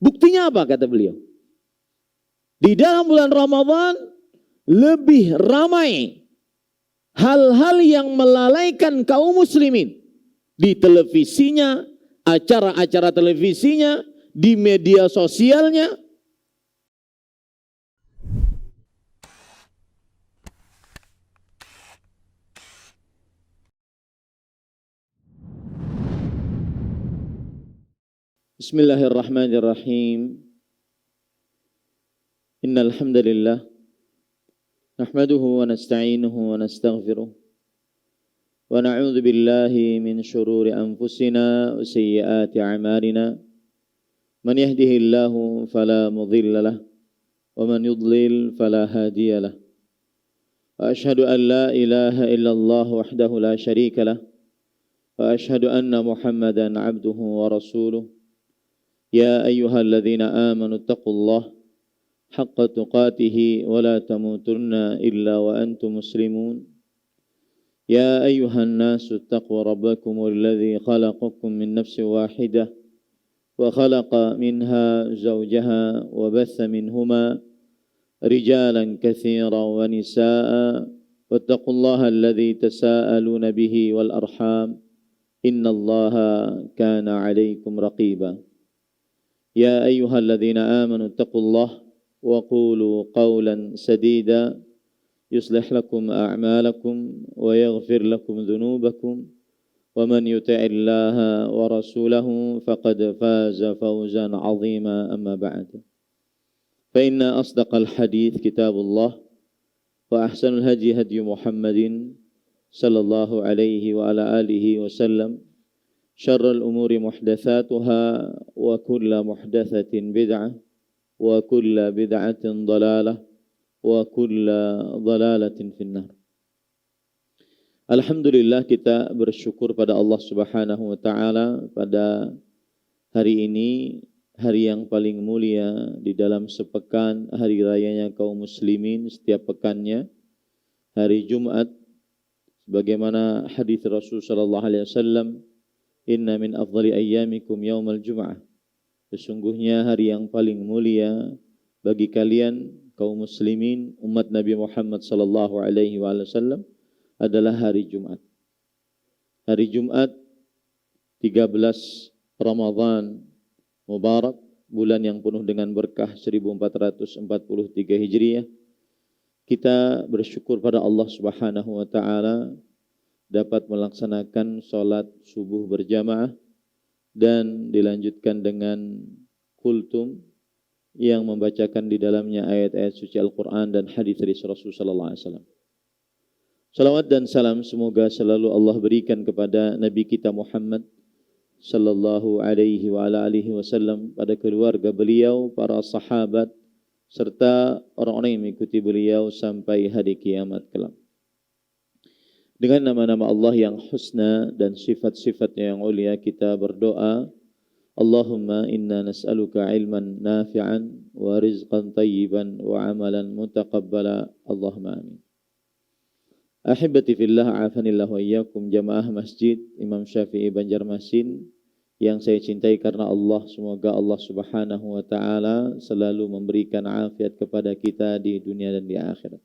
Buktinya apa kata beliau? Di dalam bulan Ramadan lebih ramai hal-hal yang melalaikan kaum muslimin. Di televisinya, acara-acara televisinya, di media sosialnya. Bismillahirrahmanirrahim. Innal hamdalillah nahmaduhu wa nasta'inuhu wa nastaghfiruh wa na'udzu billahi min shururi anfusina wa sayyiati a'malina. Man yahdihillahu fala mudilla lahu wa man yudlil fala hadiya lahu. Wa asyhadu an la ilaha illallah wahdahu la syarika lahu wa asyhadu anna Muhammadan 'abduhu wa rasuluh. Ya ayyuhalladzina amanu taqullaha haqqa tuqatih wa la tamutunna illa wa antum muslimun. Ya ayyuhan nasu taqu rabbakumul ladzi khalaqakum min nafsin wahidah wa khalaqa minha zawjaha wa batha minhuma rijalan katsiran wa nisaa'a wattaqullaha alladzi tasaaluna bihi wal arham innallaha kana 'alaikum raqiba. Ya ayyuhalladzina amanu taqullaha wa qulu qawlan sadida yuslih lakum a'malakum wa yaghfir lakum dhunubakum wa man yuti'illaha wa rasulahu faqad faza fawzan 'azima amma ba'd. Fa inna asdaqal hadits kitabullah wa ahsanul hadi hadi Muhammadin sallallahu alaihi wa ala alihi wasallam. Syarrul umuri muhdatsatuha wa kullu muhdatsatin bid'ah wa kullu bid'atin dhalalah wa kullu dhalalatin finnar. Alhamdulillah, kita bersyukur pada Allah Subhanahu wa taala pada hari ini, hari yang paling mulia di dalam sepekan hari rayanya kaum muslimin setiap pekannya, hari Jumat, sebagaimana hadis Rasul sallallahu alaihi wasallam, inna min afdali ayyamikum yaumal jum'ah. Sesungguhnya hari yang paling mulia bagi kalian kaum muslimin umat Nabi Muhammad sallallahu alaihi wasallam adalah hari Jumat. Hari Jumat 13 Ramadan Mubarak, bulan yang penuh dengan berkah 1443 Hijriah. Kita bersyukur pada Allah Subhanahu wa taala dapat melaksanakan sholat subuh berjamaah dan dilanjutkan dengan kultum yang membacakan di dalamnya ayat-ayat suci Al-Quran dan hadis dari Rasulullah sallallahu alaihi wasallam. Salawat dan salam semoga selalu Allah berikan kepada Nabi kita Muhammad sallallahu alaihi wa ala alihi wasallam, pada keluarga beliau, para sahabat serta orang-orang yang mengikuti beliau sampai hari kiamat kelak. Dengan nama-nama Allah yang husna dan sifat-sifatnya yang ulia, kita berdoa, Allahumma inna nas'aluka ilman nafi'an wa rizqan tayyiban wa amalan mutaqabbala. Allahumma amin. Ahibati fillah, afanillah wa iyyakum, jamaah Masjid Imam Syafi'i Banjarmasin yang saya cintai karena Allah. Semoga Allah Subhanahu wa taala selalu memberikan afiat kepada kita di dunia dan di akhirat.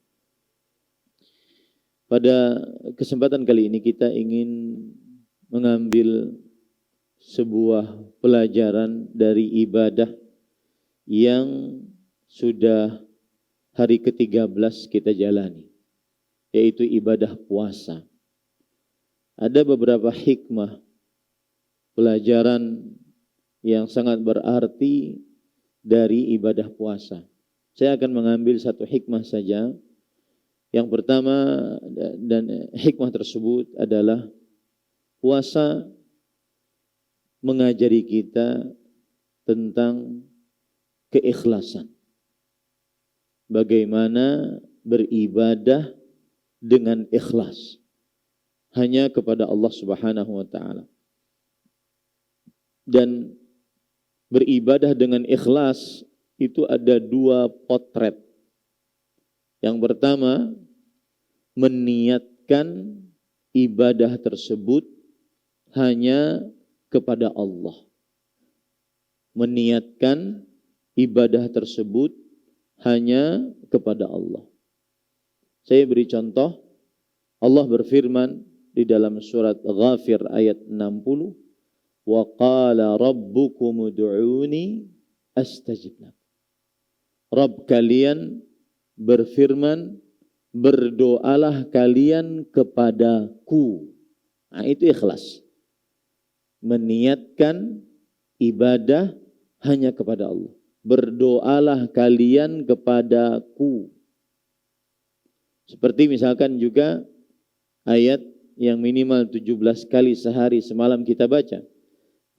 Pada kesempatan kali ini kita ingin mengambil sebuah pelajaran dari ibadah yang sudah hari ke-13 kita jalani, yaitu ibadah puasa. Ada beberapa hikmah pelajaran yang sangat berarti dari ibadah puasa. Saya akan mengambil satu hikmah saja. Yang pertama, dan hikmah tersebut adalah puasa mengajari kita tentang keikhlasan. Bagaimana beribadah dengan ikhlas hanya kepada Allah Subhanahu wa taala. Dan beribadah dengan ikhlas itu ada dua potret. Yang pertama, meniatkan ibadah tersebut hanya kepada Allah. meniatkan ibadah tersebut hanya kepada Allah. Saya beri contoh, Allah berfirman di dalam surat Ghafir ayat 60, wa qala rabbukum ud'uni astajib lakum. Rabb kalian berfirman, berdoalah kalian kepadaku. Nah, itu ikhlas. Meniatkan ibadah hanya kepada Allah. Berdoalah kalian kepadaku. Seperti misalkan juga ayat yang minimal 17 kali sehari semalam kita baca.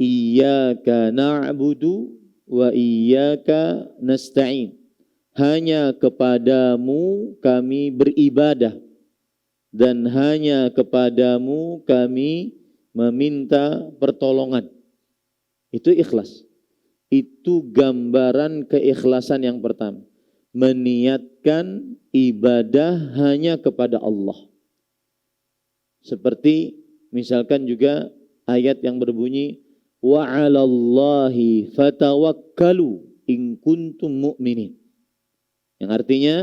Iyyaka na'budu wa iyyaka nasta'in. Hanya kepadamu kami beribadah dan hanya kepadamu kami meminta pertolongan. Itu ikhlas. Itu gambaran keikhlasan yang pertama. Meniatkan ibadah hanya kepada Allah. Seperti misalkan juga ayat yang berbunyi wa 'alallahi fatawakkalu in kuntum mu'minin. Yang artinya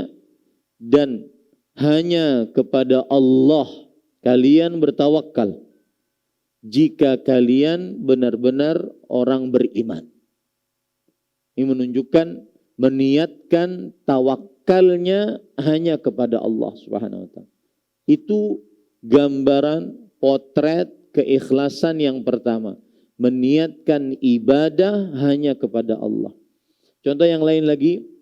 dan hanya kepada Allah kalian bertawakal jika kalian benar-benar orang beriman. Ini menunjukkan meniatkan tawakalnya hanya kepada Allah Subhanahu wa taala. Itu gambaran potret keikhlasan yang pertama. Meniatkan ibadah hanya kepada Allah. Contoh yang lain lagi,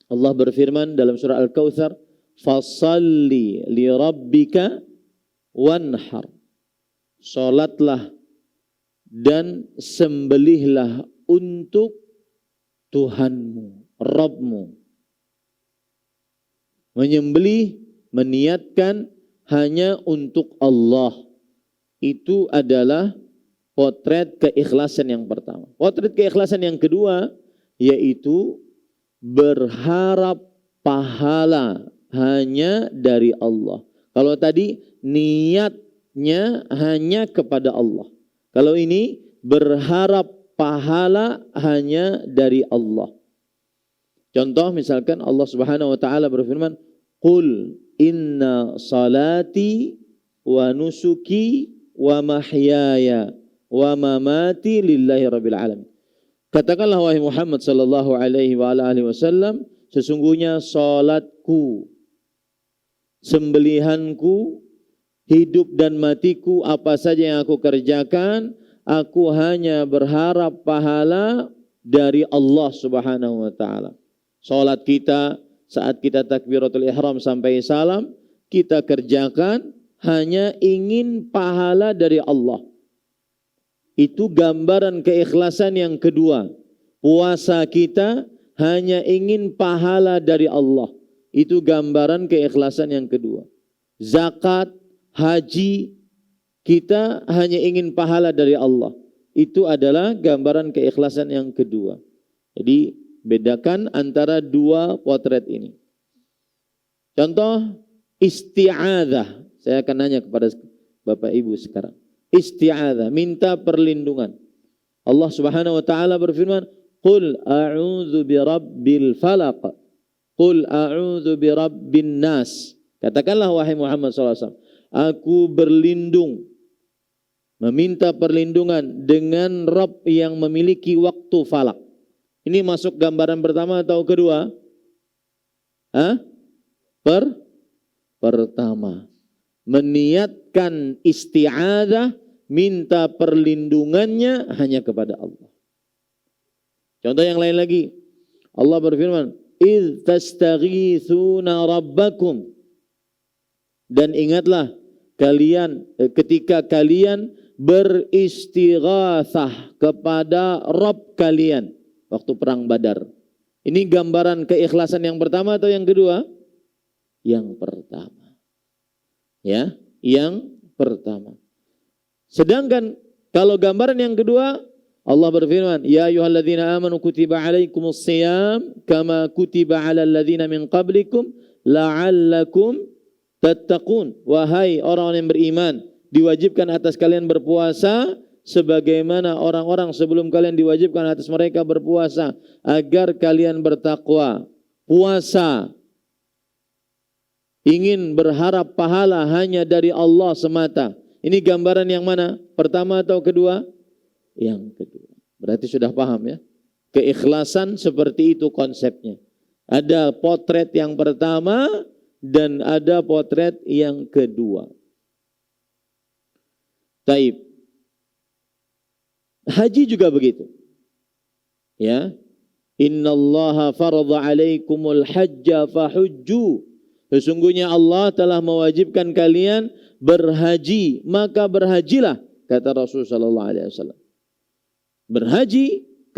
Allah berfirman dalam surah Al-Kautsar, fasalli li rabbika wanhar. Salatlah dan sembelihlah untuk Tuhanmu, Rabbmu. Menyembelih, meniatkan hanya untuk Allah. Itu adalah potret keikhlasan yang pertama. Potret keikhlasan yang kedua yaitu berharap pahala hanya dari Allah. Kalau tadi niatnya hanya kepada Allah. Kalau ini berharap pahala hanya dari Allah. Contoh misalkan Allah Subhanahu wa taala berfirman, "Qul inna salati wa nusuki wa mahyaya wa mamati lillahi rabbil alamin." Katakanlah wahai Muhammad sallallahu alaihi wa alihi wasallam, sesungguhnya salatku, sembelihanku, hidup dan matiku, apa saja yang aku kerjakan, aku hanya berharap pahala dari Allah Subhanahu wa taala. Salat kita saat kita takbiratul ihram sampai salam, kita kerjakan hanya ingin pahala dari Allah. Itu gambaran keikhlasan yang kedua. Puasa kita hanya ingin pahala dari Allah. Itu gambaran keikhlasan yang kedua. Zakat, haji, kita hanya ingin pahala dari Allah. Itu adalah gambaran keikhlasan yang kedua. Jadi bedakan antara dua potret ini. Contoh isti'adzah. Saya akan nanya kepada Bapak Ibu sekarang. Isti'adzah, minta perlindungan. Allah Subhanahu wa taala berfirman, "Qul a'udzu birabbil falaq. Qul a'udzu birabbin nas." Katakanlah wahai Muhammad SAW, aku berlindung, meminta perlindungan dengan Rabb yang memiliki waktu falak. Ini masuk gambaran pertama atau kedua? Pertama. Meniatkan isti'adzah, minta perlindungannya hanya kepada Allah. Contoh yang lain lagi. Allah berfirman, "Idz tastaghitsuna rabbakum." Dan ingatlah kalian ketika kalian beristighatsah kepada Rabb kalian waktu perang Badar. Ini gambaran keikhlasan yang pertama atau yang kedua? Yang pertama. Ya, yang pertama. Sedangkan kalau gambaran yang kedua, Allah berfirman, "Ya ayyuhalladzina amanu kutiba alaikumus shiyam kama kutiba alal ladzina min qablikum la'allakum tattaqun." Wahai orang yang beriman, diwajibkan atas kalian berpuasa sebagaimana orang-orang sebelum kalian diwajibkan atas mereka berpuasa agar kalian bertakwa. Puasa ingin berharap pahala hanya dari Allah semata. Ini gambaran yang mana? Pertama atau kedua? Yang kedua. Berarti sudah paham ya? Keikhlasan seperti itu konsepnya. Ada potret yang pertama dan ada potret yang kedua. Taib. Haji juga begitu. Ya. Innallaha faradha 'alaikumul hajja fahujju. Sesungguhnya Allah telah mewajibkan kalian berhaji, maka berhajilah, kata Rasulullah sallallahu alaihi wasallam. Berhaji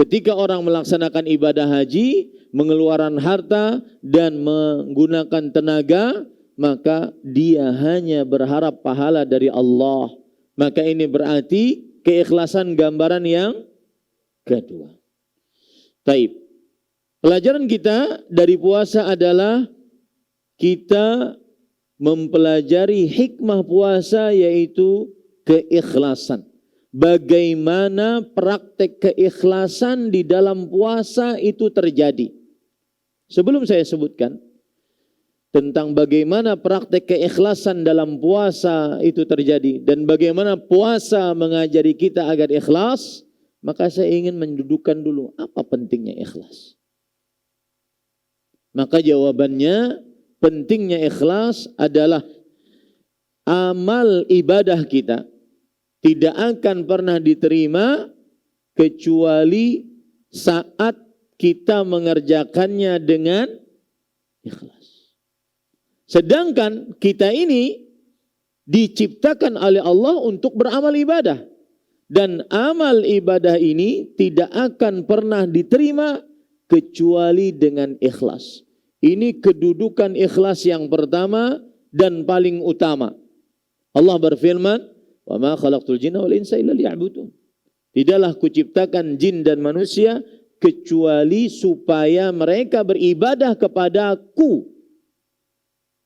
ketika orang melaksanakan ibadah haji, mengeluarkan harta dan menggunakan tenaga, maka dia hanya berharap pahala dari Allah. Maka ini berarti keikhlasan gambaran yang kedua. Taib. Pelajaran kita dari puasa adalah kita mempelajari hikmah puasa, yaitu keikhlasan. Bagaimana praktek keikhlasan di dalam puasa itu terjadi. Sebelum saya sebutkan tentang bagaimana praktek keikhlasan dalam puasa itu terjadi dan bagaimana puasa mengajari kita agar ikhlas, maka saya ingin mendudukkan dulu apa pentingnya ikhlas. Maka jawabannya, pentingnya ikhlas adalah amal ibadah kita tidak akan pernah diterima kecuali saat kita mengerjakannya dengan ikhlas. Sedangkan kita ini diciptakan oleh Allah untuk beramal ibadah. Dan amal ibadah ini tidak akan pernah diterima kecuali dengan ikhlas. Ini kedudukan ikhlas yang pertama dan paling utama. Allah berfirman, "Wa ma khalaqtul jinna wal insa illa liya'budun." Tidaklah kuciptakan jin dan manusia kecuali supaya mereka beribadah kepadaku.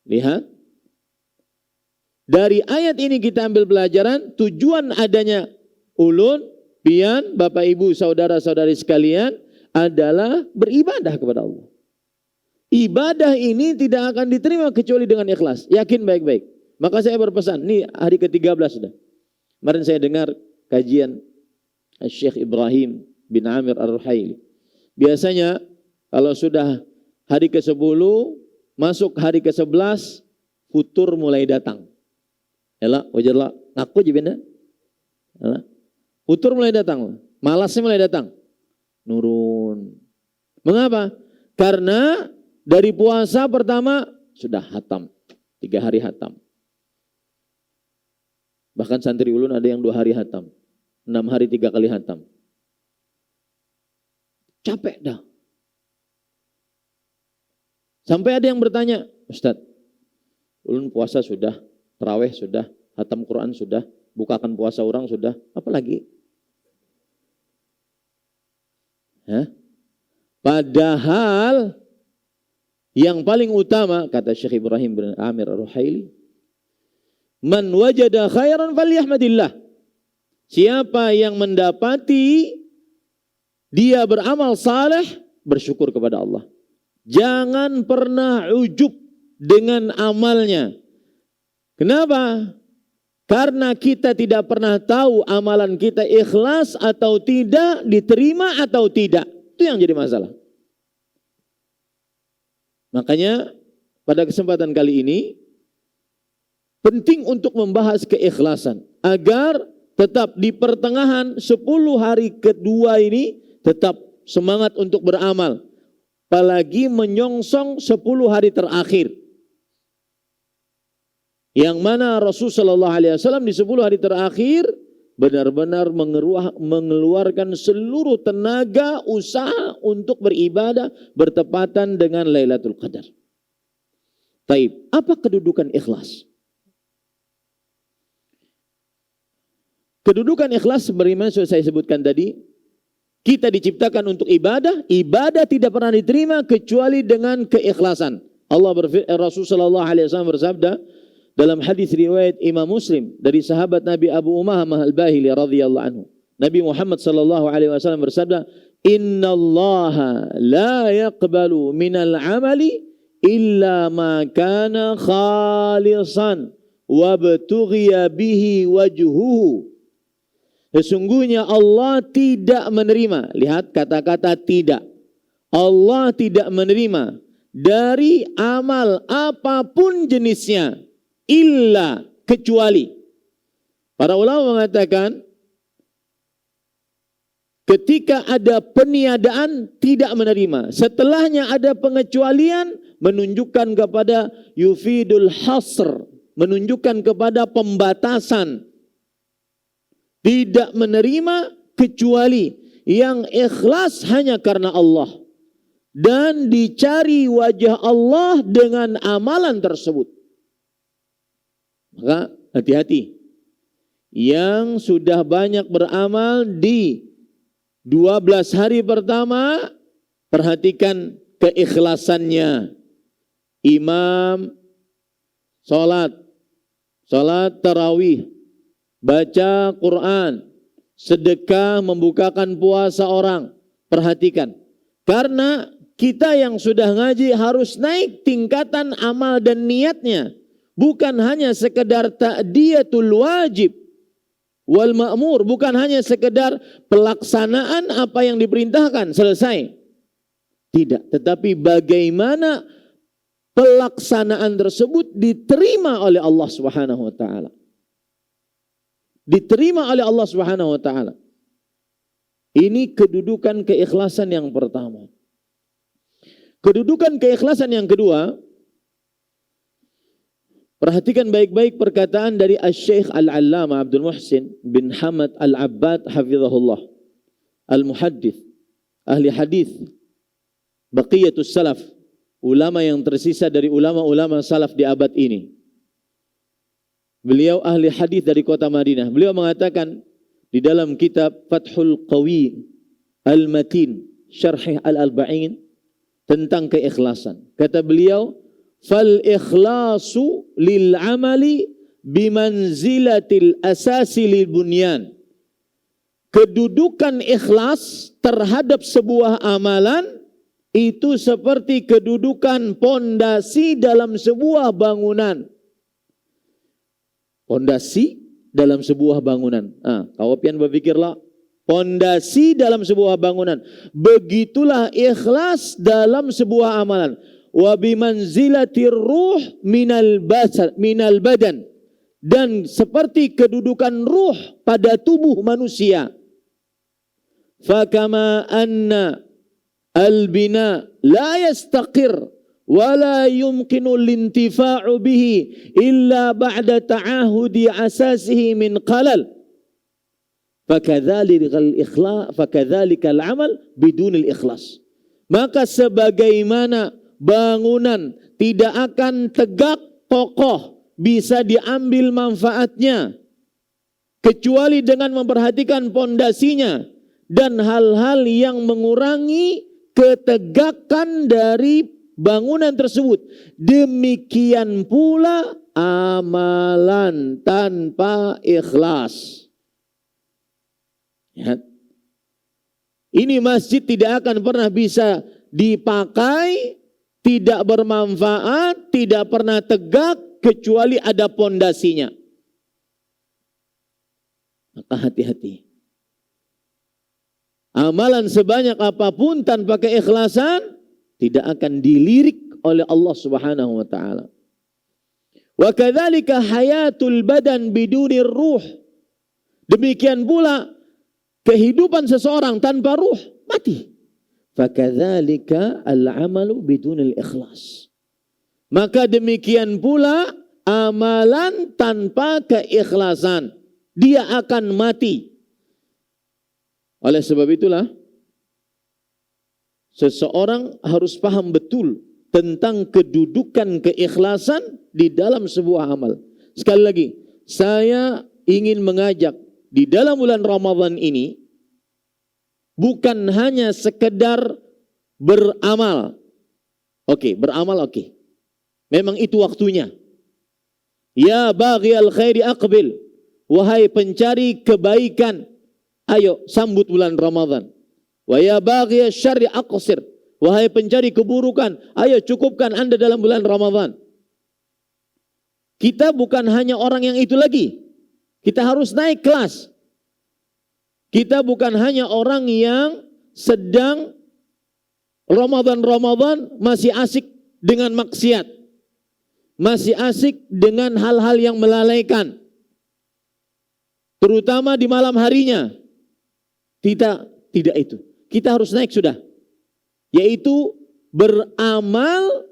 Lihat. Dari ayat ini kita ambil pelajaran tujuan adanya ulun, pian, Bapak Ibu, saudara-saudari sekalian adalah beribadah kepada Allah. Ibadah ini tidak akan diterima kecuali dengan ikhlas. Yakin baik-baik. Maka saya berpesan, ini hari ke-13 sudah. Kemarin saya dengar kajian Syekh Ibrahim bin Amir Ar-Ruhaili. Biasanya kalau sudah hari ke-10, masuk hari ke-11, futur mulai datang. Yalah, wajarlah, ngaku aja benda. Yalah. Futur mulai datang, malasnya mulai datang. Nurun. Mengapa? Karena dari puasa pertama sudah hatam, 3 hari hatam. Bahkan santri ulun ada yang 2 hari hatam, 6 hari 3 kali hatam. Capek dah. Sampai ada yang bertanya, Ustaz, ulun puasa sudah, tarawih sudah, hatam Quran sudah, bukakan puasa orang sudah, apa lagi? Hah? Padahal yang paling utama, kata Syekh Ibrahim bin Amir Ar-Ruhaili, man wajada khairan falyahmadillah. Siapa yang mendapati dia beramal saleh, bersyukur kepada Allah. Jangan pernah ujub dengan amalnya. Kenapa? Karena kita tidak pernah tahu amalan kita ikhlas atau tidak, diterima atau tidak. Itu yang jadi masalah. Makanya pada kesempatan kali ini penting untuk membahas keikhlasan agar tetap di pertengahan 10 hari kedua ini tetap semangat untuk beramal. Apalagi menyongsong 10 hari terakhir. Yang mana Rasulullah SAW di 10 hari terakhir benar-benar mengeluarkan seluruh tenaga usaha untuk beribadah bertepatan dengan Lailatul Qadar. Taib, apa kedudukan ikhlas? Kedudukan ikhlas sebagaimana sudah saya sebutkan tadi, kita diciptakan untuk ibadah, ibadah tidak pernah diterima kecuali dengan keikhlasan. Rasulullah SAW bersabda dalam hadis riwayat Imam Muslim dari sahabat Nabi Abu Umamah Al-Bahili radhiyallahu anhu, Nabi Muhammad sallallahu alaihi wasallam bersabda, "Innallaha la yaqbalu minal amali illa ma kana khalisan wa btughiya bihi wajhuhu." Sesungguhnya Allah tidak menerima, lihat kata-kata tidak. Allah tidak menerima dari amal apapun jenisnya, illa, kecuali. Para ulama mengatakan, ketika ada peniadaan tidak menerima. Setelahnya ada pengecualian menunjukkan kepada yufidul hasr, menunjukkan kepada pembatasan. Tidak menerima kecuali yang ikhlas hanya karena Allah. Dan dicari wajah Allah dengan amalan tersebut. Maka hati-hati. Yang sudah banyak beramal di 12 hari pertama, perhatikan keikhlasannya. Imam, sholat tarawih, baca Quran, sedekah, membukakan puasa orang. Perhatikan. Karena kita yang sudah ngaji harus naik tingkatan amal dan niatnya. Bukan hanya sekedar ta'diyatul wajib wal ma'mur, bukan hanya sekedar pelaksanaan apa yang diperintahkan, selesai. Tidak, tetapi bagaimana pelaksanaan tersebut diterima oleh Allah Subhanahu wa taala. Diterima oleh Allah Subhanahu wa taala. Ini kedudukan keikhlasan yang pertama. Kedudukan keikhlasan yang kedua, perhatikan baik-baik perkataan dari Asy-Syaikh Al-Allamah Abdul Muhsin bin Hamad Al-Abbad hafizahullah, Al-Muhaddits, ahli hadis, baqiyatus salaf, ulama yang tersisa dari ulama-ulama salaf di abad ini. Beliau ahli hadis dari kota Madinah. Beliau mengatakan di dalam kitab Fathul Qawi Al-Matin Syarh Al-Arba'in tentang keikhlasan. Kata beliau, fal ikhlasu lil amali bimanzilatil asasi lil bunyan. Kedudukan ikhlas terhadap sebuah amalan itu seperti kedudukan pondasi dalam sebuah bangunan. Pondasi dalam sebuah bangunan. Kau pian berpikirlah, pondasi dalam sebuah bangunan. Begitulah ikhlas dalam sebuah amalan. Wa bimanzilatir ruh minal badan. Dan seperti kedudukan ruh pada tubuh manusia. Fakama anna al-bina la yastaqir wa la yumkinu lintifa'u bihi illa ba'da ta'ahudi asasihi min qalal. Fakadzalika al-amal bidun al-ikhlas. Maka sebagaimana bangunan tidak akan tegak kokoh, bisa diambil manfaatnya kecuali dengan memperhatikan pondasinya dan hal-hal yang mengurangi ketegakan dari bangunan tersebut. Demikian pula amalan tanpa ikhlas. Ya. Ini masjid tidak akan pernah bisa dipakai, tidak bermanfaat, tidak pernah tegak kecuali ada pondasinya. Maka hati-hati. Amalan sebanyak apapun tanpa keikhlasan tidak akan dilirik oleh Allah Subhanahu wa taala. Wa kadzalika hayatul badan bidunir ruh. Demikian pula kehidupan seseorang tanpa ruh mati. Fakadzalika al-amalu bidunil ikhlas. Maka demikian pula amalan tanpa keikhlasan, dia akan mati. Oleh sebab itulah seseorang harus paham betul tentang kedudukan keikhlasan di dalam sebuah amal. Sekali lagi, saya ingin mengajak di dalam bulan Ramadan ini bukan hanya sekedar beramal. Beramal. Memang itu waktunya. Ya baghiyal khairi aqbil. Wahai pencari kebaikan, Ayo sambut bulan Ramadan. Wa ya baghiya syarri aqsir. Wahai pencari keburukan, ayo cukupkan Anda dalam bulan Ramadan. Kita bukan hanya orang yang itu lagi. Kita harus naik kelas. Kita bukan hanya orang yang sedang Ramadan masih asik dengan maksiat. Masih asik dengan hal-hal yang melalaikan. Terutama di malam harinya. Tidak itu. Kita harus naik sudah. Yaitu beramal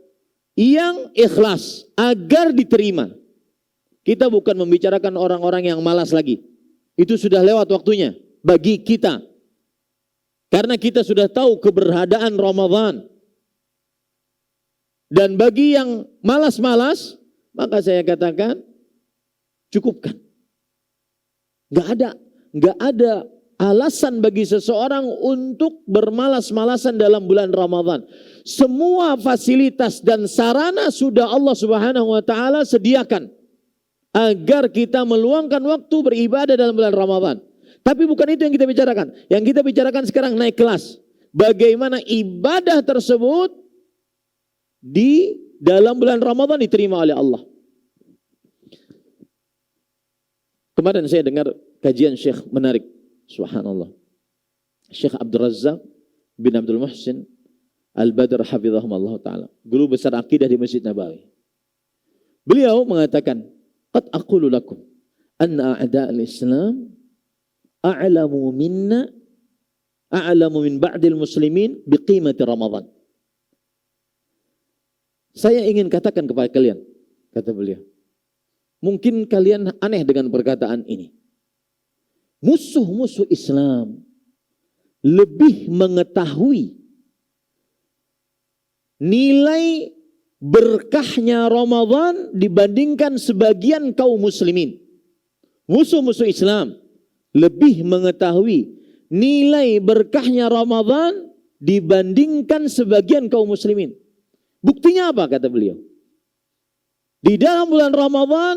yang ikhlas agar diterima. Kita bukan membicarakan orang-orang yang malas lagi. Itu sudah lewat waktunya bagi kita. Karena kita sudah tahu keberadaan Ramadan. Dan bagi yang malas-malas, maka saya katakan cukupkan. Gak ada alasan bagi seseorang untuk bermalas-malasan dalam bulan Ramadan. Semua fasilitas dan sarana sudah Allah Subhanahu wa taala sediakan agar kita meluangkan waktu beribadah dalam bulan Ramadan. Tapi bukan itu yang kita bicarakan. Yang kita bicarakan sekarang naik kelas. Bagaimana ibadah tersebut di dalam bulan Ramadan diterima oleh Allah. Kemarin saya dengar kajian Syekh menarik. Subhanallah. Syekh Abdul Razzaq bin Abdul Muhsin Al-Badr hafizahumullah ta'ala. Guru besar akidah di Masjid Nabawi. Beliau mengatakan, "Qad aqulu lakum anna a'da'al Islam a'lamu min ba'dil muslimin biqimati Ramadan." Saya ingin katakan kepada kalian, kata beliau. Mungkin kalian aneh dengan perkataan ini. Musuh-musuh Islam lebih mengetahui nilai berkahnya Ramadan dibandingkan sebagian kaum muslimin. Musuh-musuh Islam lebih mengetahui nilai berkahnya Ramadan dibandingkan sebagian kaum muslimin. Buktinya apa kata beliau? Di dalam bulan Ramadan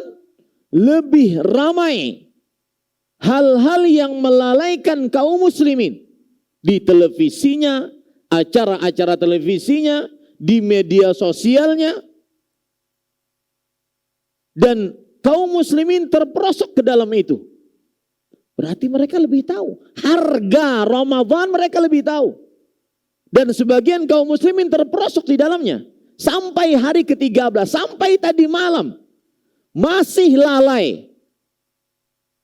lebih ramai hal-hal yang melalaikan kaum muslimin di televisinya, acara-acara televisinya, di media sosialnya, dan kaum muslimin terperosok ke dalam itu. Berarti mereka lebih tahu harga Ramadan, mereka lebih tahu. Dan sebagian kaum muslimin terperosok di dalamnya sampai hari ke-13, sampai tadi malam masih lalai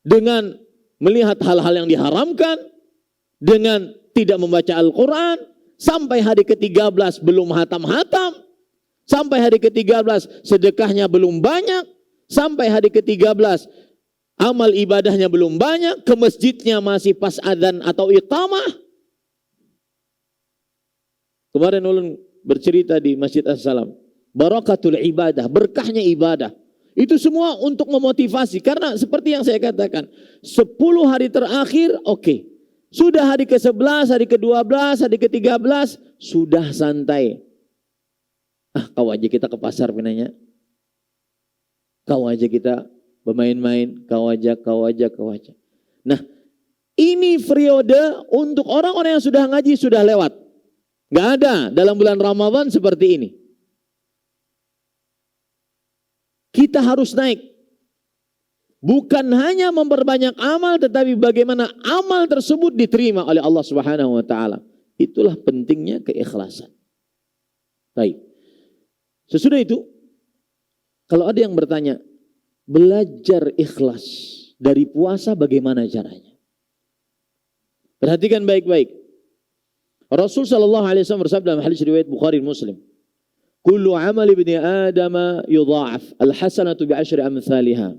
dengan melihat hal-hal yang diharamkan, dengan tidak membaca Al-Quran, sampai hari ke-13 belum hatam-hatam, sampai hari ke-13 sedekahnya belum banyak, sampai hari ke-13 amal ibadahnya belum banyak, ke masjidnya masih pas adzan atau iqamah. Kemarin ulun bercerita di Masjid As-Salam, barakatul ibadah, berkahnya ibadah. Itu semua untuk memotivasi. Karena seperti yang saya katakan, 10 hari terakhir oke. Sudah hari ke-11, hari ke-12, hari ke-13, sudah santai. Kau aja kita ke pasar pinanya. Kau aja kita bermain-main, kau aja. Nah, ini periode untuk orang-orang yang sudah ngaji sudah lewat. Gak ada dalam bulan Ramadan seperti ini. Kita harus naik. Bukan hanya memperbanyak amal, tetapi bagaimana amal tersebut diterima oleh Allah Subhanahu wa taala. Itulah pentingnya keikhlasan. Baik. Sesudah itu, kalau ada yang bertanya, belajar ikhlas dari puasa bagaimana caranya? Perhatikan baik-baik. Rasul sallallahu alaihi wasallam bersabda dalam hadis riwayat Bukhari Muslim, "Kullu 'amali ibni Adam yudha'af, al-hasanatu bi'ashri amsalha,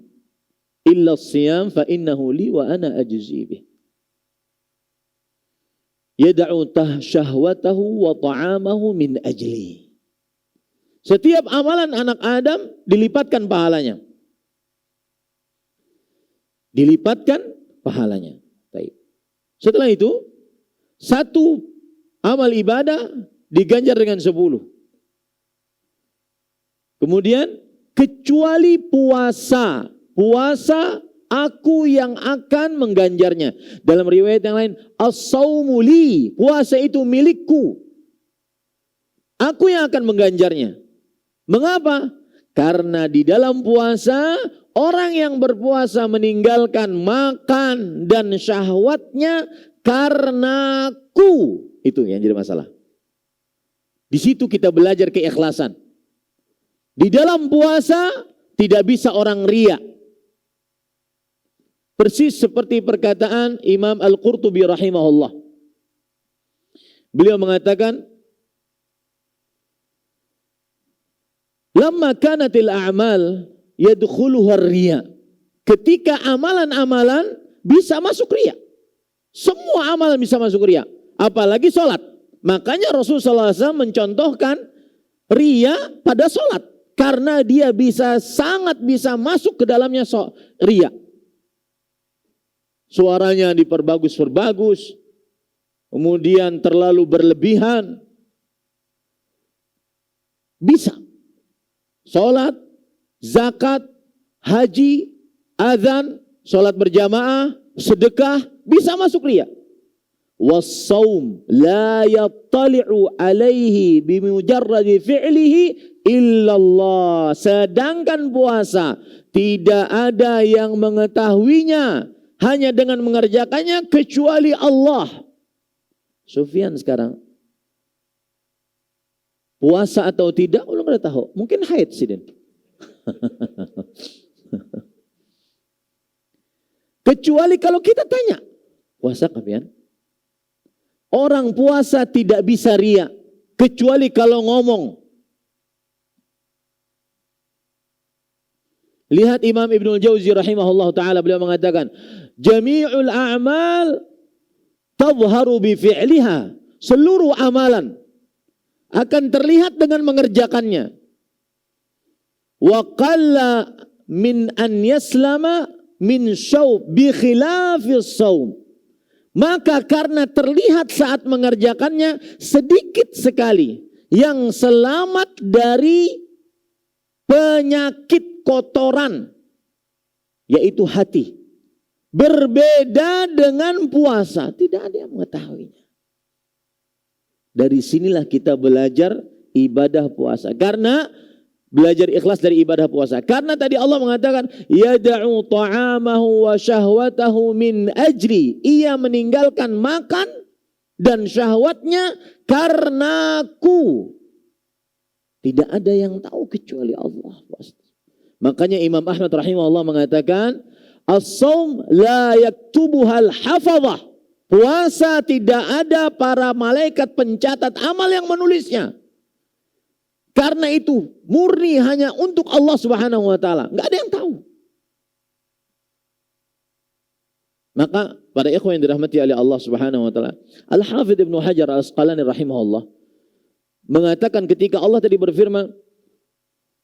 illa as-siyam fa innahu li wa ana ajzi bih. Yad'u syahwatahu wa ta'amahu min ajli." Setiap amalan anak Adam dilipatkan pahalanya. Dilipatkan pahalanya. Baik. Setelah itu, satu amal ibadah diganjar dengan 10. Kemudian kecuali puasa. Puasa aku yang akan mengganjarnya. Dalam riwayat yang lain, as-saumu li, puasa itu milikku. Aku yang akan mengganjarnya. Mengapa? Karena di dalam puasa, orang yang berpuasa meninggalkan makan dan syahwatnya karena ku. Itu yang jadi masalah. Di situ kita belajar keikhlasan. Di dalam puasa tidak bisa orang riya. Persis seperti perkataan Imam Al-Qurtubi rahimahullah. Beliau mengatakan, lamma kanatil a'mal yadkhuluha riya. Ketika amalan-amalan bisa masuk riya. Semua amalan bisa masuk riya. Apalagi sholat. Makanya Rasulullah SAW mencontohkan riya pada sholat. Karena dia sangat bisa masuk ke dalamnya riya. Suaranya diperbagus-perbagus. Kemudian terlalu berlebihan. Bisa. Sholat, zakat, haji, azan, sholat berjamaah, sedekah, bisa masuk riya. Was-saum la yattali'u alaihi bimujarradi fi'lihi illallah. Sedangkan puasa tidak ada yang mengetahuinya hanya dengan mengerjakannya kecuali Allah. Sufyan sekarang puasa atau tidak, belum ada tahu. Mungkin haid sih. Kecuali kalau kita tanya, puasa kapan? Orang puasa tidak bisa riya, kecuali kalau ngomong. Lihat Imam Ibnul Jauzi rahimahullah ta'ala, beliau mengatakan, jami'ul a'mal tadharu bi fi'liha. Seluruh amalan akan terlihat dengan mengerjakannya. Wa qalla min an yaslama min syaub bi khilafis saum. Maka karena terlihat saat mengerjakannya sedikit sekali yang selamat dari penyakit kotoran, yaitu hati. Berbeda dengan puasa, tidak ada yang mengetahuinya. Dari sinilah kita belajar ibadah puasa. Karena belajar ikhlas dari ibadah puasa. Karena tadi Allah mengatakan, yada'u ta'amahu wa syahwatahu min ajri. Ia meninggalkan makan dan syahwatnya karenaku. Tidak ada yang tahu kecuali Allah. Makanya Imam Ahmad rahimahullah mengatakan, as-saum la yaktubuhal hafadhah. Puasa tidak ada para malaikat pencatat amal yang menulisnya. Karena itu murni hanya untuk Allah Subhanahu wa taala. Enggak ada yang tahu. Maka para ikhwan yang dirahmati oleh Allah Subhanahu wa taala, Al-Hafidz Ibnu Hajar Al-Asqalani rahimahullah mengatakan ketika Allah tadi berfirman,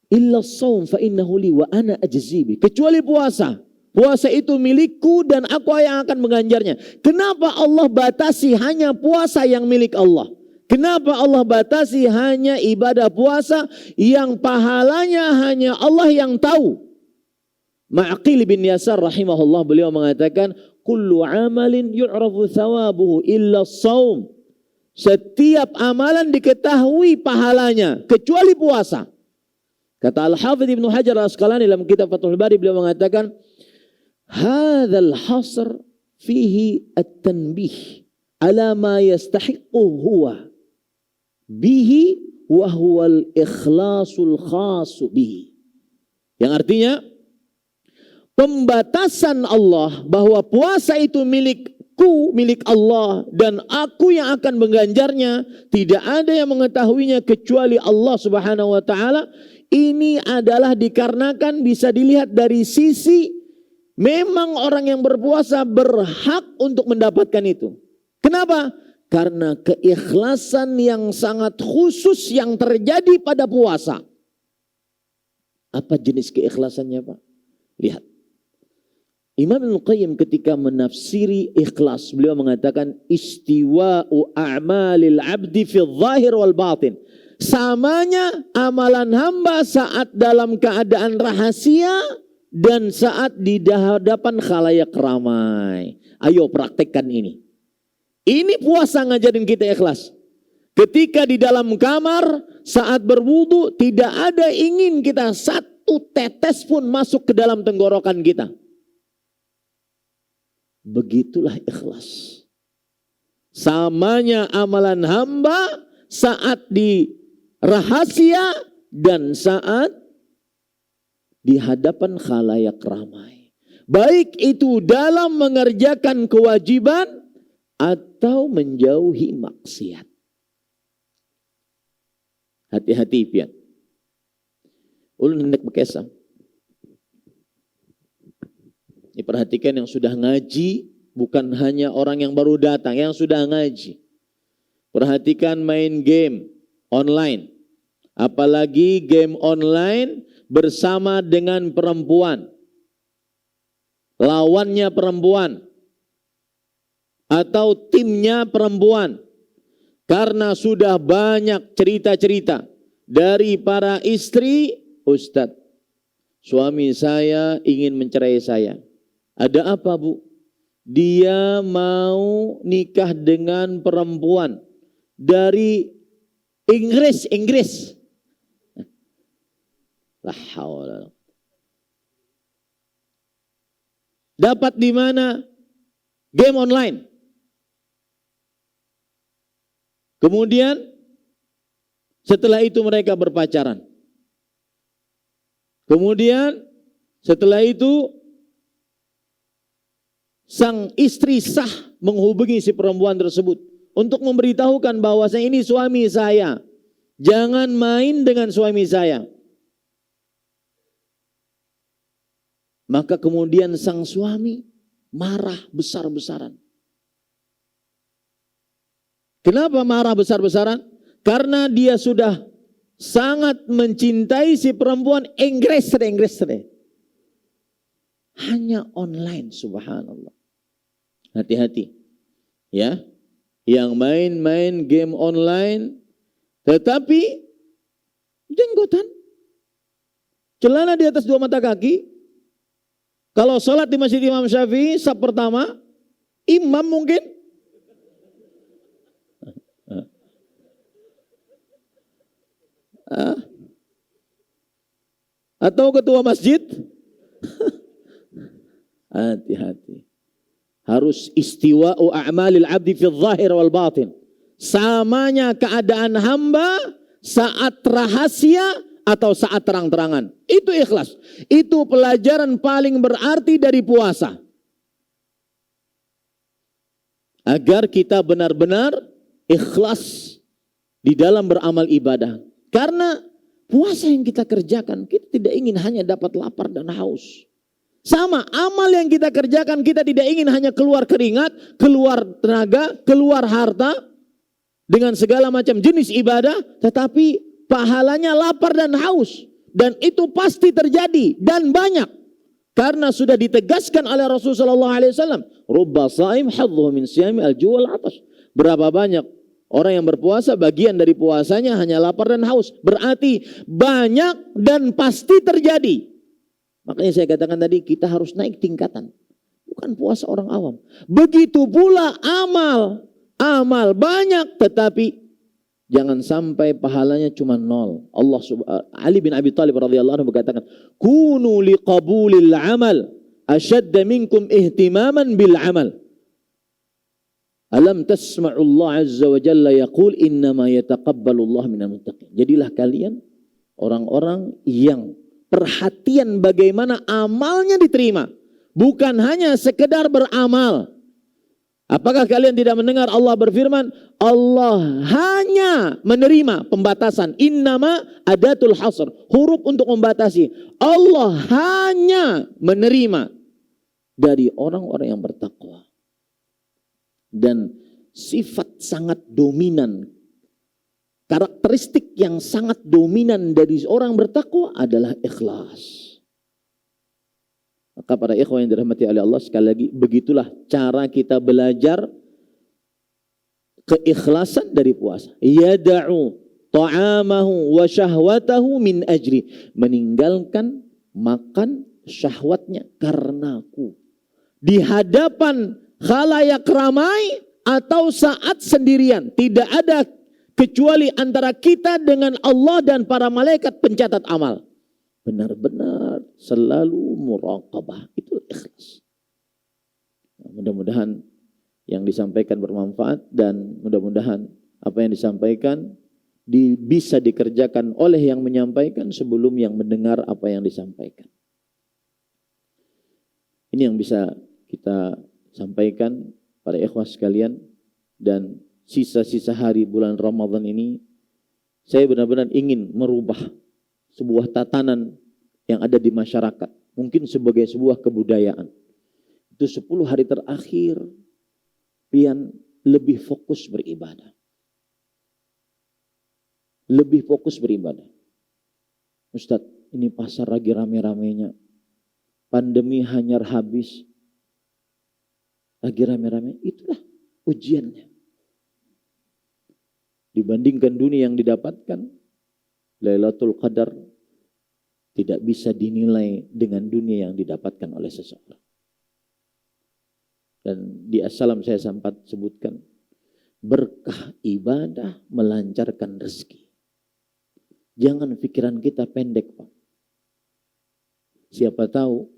illa shaum fa innahu li wa ana ajzibi. Kecuali puasa. Puasa itu milikku dan aku yang akan mengganjarnya. Kenapa Allah batasi hanya puasa yang milik Allah? Kenapa Allah batasi hanya ibadah puasa yang pahalanya hanya Allah yang tahu? Ma'qil bin Yasar rahimahullah beliau mengatakan, kullu amalin yu'rafu thawabuhu illa shaum. Setiap amalan diketahui pahalanya kecuali puasa. Kata Al-Hafidz Ibnu Hajar Al-Asqalani dalam kitab Fathul Bari, beliau mengatakan, hadzal hasr fihi at-tanbih ala ma yastahiqu huwa bihi wa huwal ikhlasul khasu bihi. Yang artinya pembatasan Allah bahwa puasa itu milikku, milik Allah, dan aku yang akan mengganjarnya, tidak ada yang mengetahuinya kecuali Allah Subhanahu wa taala. Ini adalah dikarenakan bisa dilihat dari sisi memang orang yang berpuasa berhak untuk mendapatkan itu. Kenapa? Karena keikhlasan yang sangat khusus yang terjadi pada puasa. Apa jenis keikhlasannya, Pak? Lihat. Imam Ibnu Qayyim ketika menafsiri ikhlas, beliau mengatakan istiwa'u a'malil abdi fil zahir wal batin. Samanya amalan hamba saat dalam keadaan rahasia dan saat di hadapan khalayak ramai. Ayo praktekkan ini. Ini puasa ngajarin kita ikhlas. Ketika di dalam kamar, saat berwudu, tidak ada ingin kita satu tetes pun masuk ke dalam tenggorokan kita. Begitulah ikhlas. Samanya amalan hamba saat di rahasia dan saat di hadapan khalayak ramai. Baik itu dalam mengerjakan kewajiban atau menjauhi maksiat. Hati-hati pian. Ulun hendak bekesam. Ini perhatikan yang sudah ngaji, bukan hanya orang yang baru datang, yang sudah ngaji. Perhatikan main game online. Apalagi game online bersama dengan perempuan. Lawannya perempuan. Atau timnya perempuan. Karena sudah banyak cerita-cerita dari para istri, Ustadz, suami saya ingin mencerai saya. Ada apa, Bu? Dia mau nikah dengan perempuan dari Inggris. La haula. Dapat di mana? Game online. Kemudian setelah itu mereka berpacaran. Kemudian setelah itu sang istri sah menghubungi si perempuan tersebut untuk memberitahukan bahwasanya ini suami saya. Jangan main dengan suami saya. Maka kemudian sang suami marah besar-besaran. Kenapa marah besar-besaran? Karena dia sudah sangat mencintai si perempuan Inggris. Hanya online, subhanallah. Hati-hati. Ya. Yang main-main game online, tetapi jenggotan. Celana di atas 2 mata kaki. Kalau sholat di Masjid Imam Syafi'i, saf pertama, imam mungkin. Atau ketua masjid. Hati-hati. Harus istiwa'u a'malil abdi fi zahir wal batin. Samanya keadaan hamba saat rahasia atau saat terang-terangan. Itu ikhlas. Itu pelajaran paling berarti dari puasa. Agar kita benar-benar ikhlas di dalam beramal ibadah. Karena puasa yang kita kerjakan, kita tidak ingin hanya dapat lapar dan haus. Sama, amal yang kita kerjakan, kita tidak ingin hanya keluar keringat, keluar tenaga, keluar harta, dengan segala macam jenis ibadah, tetapi pahalanya lapar dan haus. Dan itu pasti terjadi, dan banyak. Karena sudah ditegaskan oleh Rasulullah SAW. Rubba sa'im hadzuhu min siyami al-ju' wal 'atash. Berapa banyak orang yang berpuasa, bagian dari puasanya hanya lapar dan haus. Berarti banyak dan pasti terjadi. Makanya saya katakan tadi, kita harus naik tingkatan. Bukan puasa orang awam. Begitu pula amal. Amal banyak, tetapi jangan sampai pahalanya cuma 0. Ali bin Abi Thalib radhiyallahu anhu berkatakan, "Kunu liqabulil amal ashadda minkum ihtimaman bil amal." Alam tasma'u Allah azza wa jalla yaqul innama yataqabbalu Allah minal muttaqin. Jadilah kalian orang-orang yang perhatian bagaimana amalnya diterima, bukan hanya sekedar beramal. Apakah kalian tidak mendengar Allah berfirman, Allah hanya menerima pembatasan, innama adatul hasr, huruf untuk membatasi. Allah hanya menerima dari orang-orang yang bertakwa. Dan sifat sangat dominan, karakteristik yang sangat dominan dari orang bertakwa adalah ikhlas. Maka para ikhwan yang dirahmati oleh Allah, sekali lagi, begitulah cara kita belajar keikhlasan dari puasa. Yada'u ta'amahu wa syahwatahu min ajri. Meninggalkan makan syahwatnya karenaku. Di hadapan khalayak ramai atau saat sendirian. Tidak ada kecuali antara kita dengan Allah dan para malaikat pencatat amal. Benar-benar selalu muraqabah. Itu ikhlas. Nah, mudah-mudahan yang disampaikan bermanfaat dan mudah-mudahan apa yang disampaikan bisa dikerjakan oleh yang menyampaikan sebelum yang mendengar apa yang disampaikan. Ini yang bisa kita sampaikan pada ikhwas sekalian, dan sisa-sisa hari bulan Ramadan ini saya benar-benar ingin merubah sebuah tatanan yang ada di masyarakat, mungkin sebagai sebuah kebudayaan. Itu 10 hari terakhir pian lebih fokus beribadah. Lebih fokus beribadah. Ustadz, ini pasar lagi rame-ramenya. Pandemi hanyar habis. Lagi rame-rame, itulah ujiannya. Dibandingkan dunia yang didapatkan, Lailatul Qadar tidak bisa dinilai dengan dunia yang didapatkan oleh seseorang. Dan di as-salam saya sempat sebutkan, berkah ibadah melancarkan rezeki. Jangan pikiran kita pendek, Pak. Siapa tahu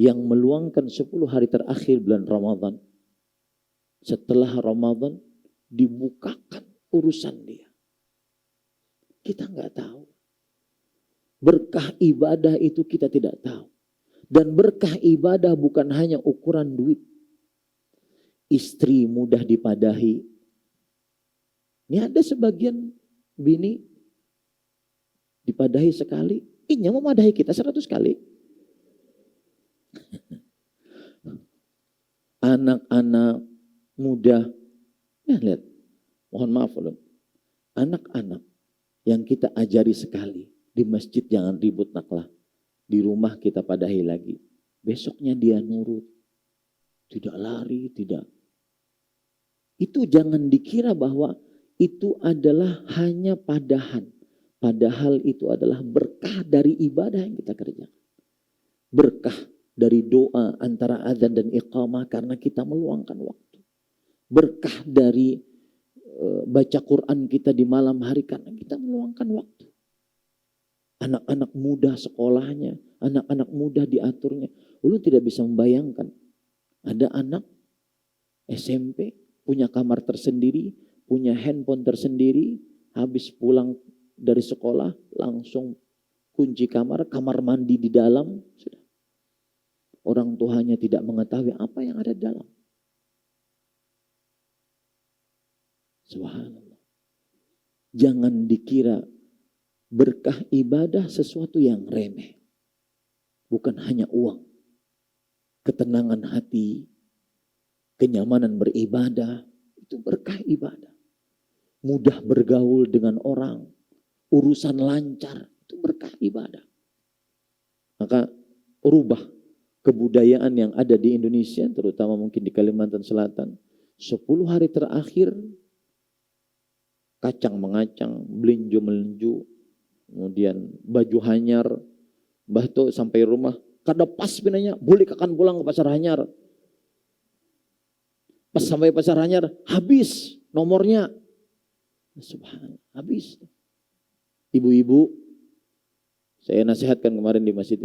yang meluangkan 10 hari terakhir bulan Ramadan, setelah Ramadan dibukakan urusan dia. Kita nggak tahu. Berkah ibadah itu kita tidak tahu. Dan berkah ibadah bukan hanya ukuran duit. Istri mudah dipadahi. Ini ada sebagian bini dipadahi sekali, inya memadahi kita 100 kali. Anak-anak muda, ya lihat, mohon maaf loh, anak-anak yang kita ajari sekali, di masjid jangan ribut naklah, di rumah kita padahi lagi, besoknya dia nurut, tidak lari, tidak. Itu jangan dikira bahwa itu adalah hanya padahan. Padahal itu adalah berkah dari ibadah yang kita kerjakan. Berkah dari doa antara azan dan iqamah karena kita meluangkan waktu. Berkah dari baca Quran kita di malam hari karena kita meluangkan waktu. Anak-anak muda sekolahnya, anak-anak muda diaturnya. Lu tidak bisa membayangkan. Ada anak SMP punya kamar tersendiri, punya handphone tersendiri, habis pulang dari sekolah langsung kunci kamar, kamar mandi di dalam, sudah. Orang tuanya tidak mengetahui apa yang ada di dalam. Subhanallah. Jangan dikira berkah ibadah sesuatu yang remeh. Bukan hanya uang. Ketenangan hati, kenyamanan beribadah, itu berkah ibadah. Mudah bergaul dengan orang, urusan lancar, itu berkah ibadah. Maka rubah kebudayaan yang ada di Indonesia, terutama mungkin di Kalimantan Selatan, 10 hari terakhir kacang mengacang, belinjo melinju, kemudian baju hanyar, Mbah To sampai rumah, kada pas pinanya, boleh akan pulang ke pasar hanyar. Pas sampai pasar hanyar, habis nomornya. Subhanallah, habis. Ibu-ibu, saya nasihatkan kemarin di Masjid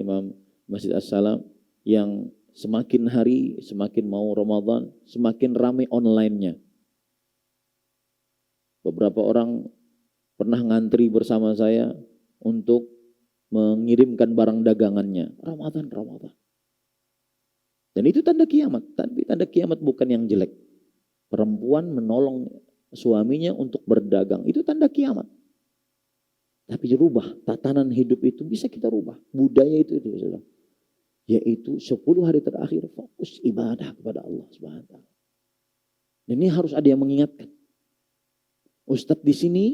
As-Salam, yang semakin hari, semakin mau Ramadan, semakin ramai online-nya. Beberapa orang pernah ngantri bersama saya untuk mengirimkan barang dagangannya. Ramadan. Dan itu tanda kiamat. Tapi tanda kiamat bukan yang jelek. Perempuan menolong suaminya untuk berdagang. Itu tanda kiamat. Tapi rubah, tatanan hidup itu bisa kita rubah. Budaya itu. Yaitu 10 hari terakhir fokus ibadah kepada Allah Subhanahu wa taala. Dan ini harus ada yang mengingatkan. Ustadz di sini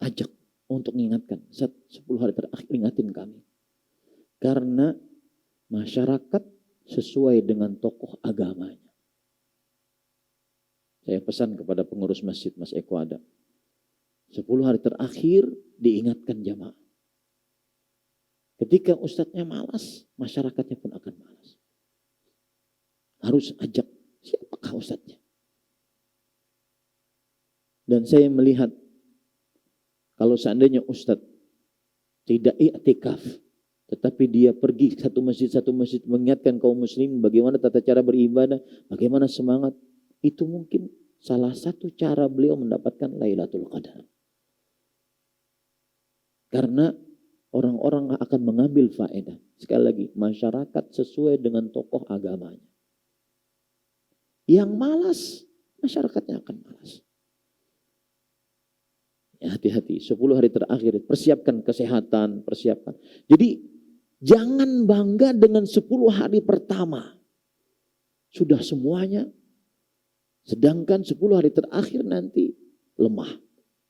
ajak untuk mengingatkan. 10 hari terakhir ingatin kami. Karena masyarakat sesuai dengan tokoh agamanya. Saya pesan kepada pengurus masjid, Mas Eko ada. 10 hari terakhir diingatkan jamaah. Ketika ustadznya malas, masyarakatnya pun akan malas. Harus ajak siapakah ustadznya. Dan saya melihat kalau seandainya ustadz tidak i'tikaf, tetapi dia pergi satu masjid mengingatkan kaum muslim bagaimana tata cara beribadah, bagaimana semangat, itu mungkin salah satu cara beliau mendapatkan Lailatul Qadar. Karena orang-orang akan mengambil faedah. Sekali lagi, masyarakat sesuai dengan tokoh agamanya. Yang malas, masyarakatnya akan malas. Ya, hati-hati, 10 hari terakhir, persiapkan kesehatan, persiapkan. Jadi, jangan bangga dengan 10 hari pertama. Sudah semuanya. Sedangkan 10 hari terakhir nanti lemah.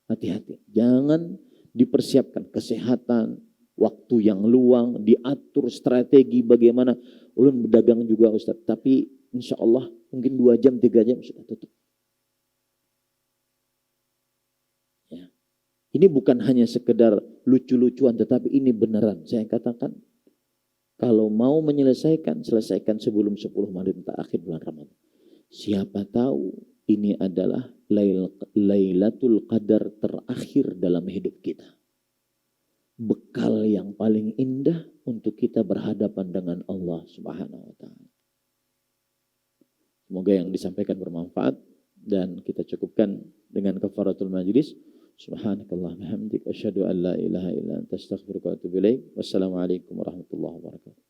Hati-hati, jangan dipersiapkan kesehatan, waktu yang luang, diatur strategi bagaimana. Ulun berdagang juga Ustaz, tapi insya Allah mungkin 2 jam, 3 jam sudah tutup. Ya. Ini bukan hanya sekedar lucu-lucuan, tetapi ini beneran. Saya katakan, kalau mau menyelesaikan, selesaikan sebelum 10 malam terakhir bulan Ramadan. Siapa tahu ini adalah Lailatul Qadar terakhir dalam hidup kita. Bekal yang paling indah untuk kita berhadapan dengan Allah Subhanahu wa taala. Semoga yang disampaikan bermanfaat dan kita cukupkan dengan kafaratul majlis. Subhanakallah bihamdik asyhadu an la ilaha illa anta astaghfiruka wa atubu ilaik. Wassalamualaikum warahmatullahi wabarakatuh.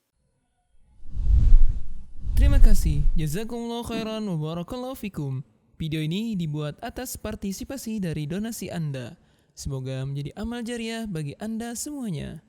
Terima kasih. Jazakumullah khairan wa barakallahu fikum. Video ini dibuat atas partisipasi dari donasi Anda. Semoga menjadi amal jariah bagi Anda semuanya.